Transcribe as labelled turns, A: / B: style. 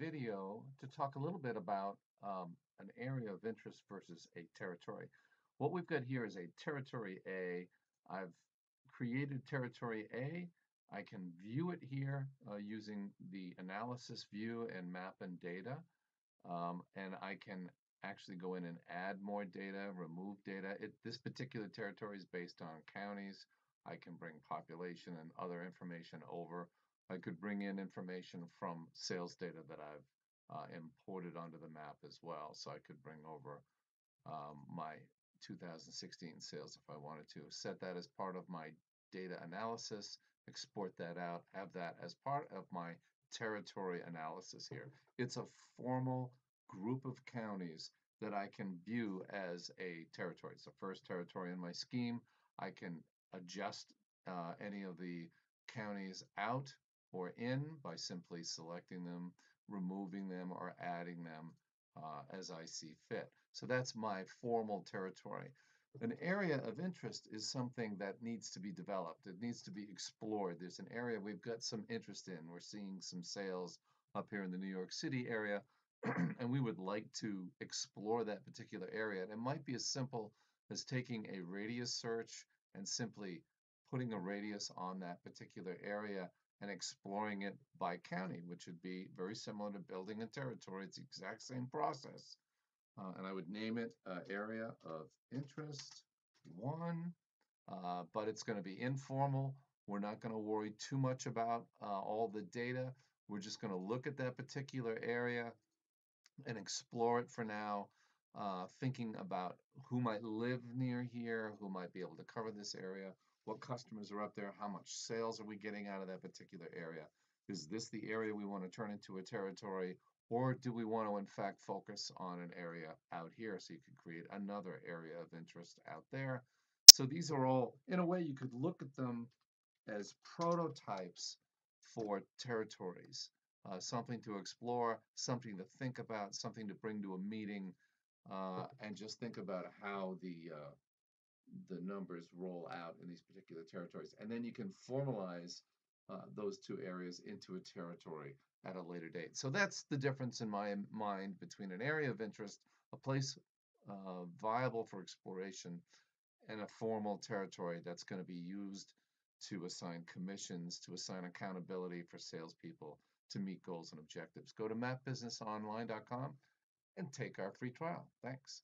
A: video to talk a little bit about an area of interest versus a territory. What we've got here is a territory A. I've created territory A. I can view it here using the analysis view and map and data. And I can actually go in and add more data, remove data. This particular territory is based on counties. I can bring population and other information over. I could bring in information from sales data that I've imported onto the map as well. So I could bring over my 2016 sales if I wanted to. Set that as part of my data analysis, export that out, have that as part of my territory analysis here. It's a formal group of counties that I can view as a territory. It's the first territory in my scheme. I can adjust any of the counties out or in by simply selecting them, removing them, or adding them as I see fit. So that's my formal territory. An area of interest is something that needs to be developed. It needs to be explored. There's an area we've got some interest in. We're seeing some sales up here in the New York City area, and we would like to explore that particular area. And it might be as simple as taking a radius search and simply putting a radius on that particular area and exploring it by county, which would be very similar to building a territory. It's the exact same process. And I would name it area of interest one, but it's going to be informal. We're not going to worry too much about all the data. We're just going to look at that particular area and explore it for now, thinking about who might live near here, who might be able to cover this area, what customers are up there, how much sales are we getting out of that particular area. Is this the area we want to turn into a territory, or do we want to, in fact, focus on an area out here so you could create another area of interest out there? So these are all, in a way, you could look at them as prototypes for territories, something to explore, something to think about, something to bring to a meeting, and just think about how the numbers roll out in these particular territories. And then you can formalize those two areas into a territory at a later date. So that's the difference in my mind between an area of interest, a place viable for exploration, and a formal territory that's going to be used to assign commissions, to assign accountability for salespeople to meet goals and objectives. Go to mapbusinessonline.com and take our free trial. Thanks.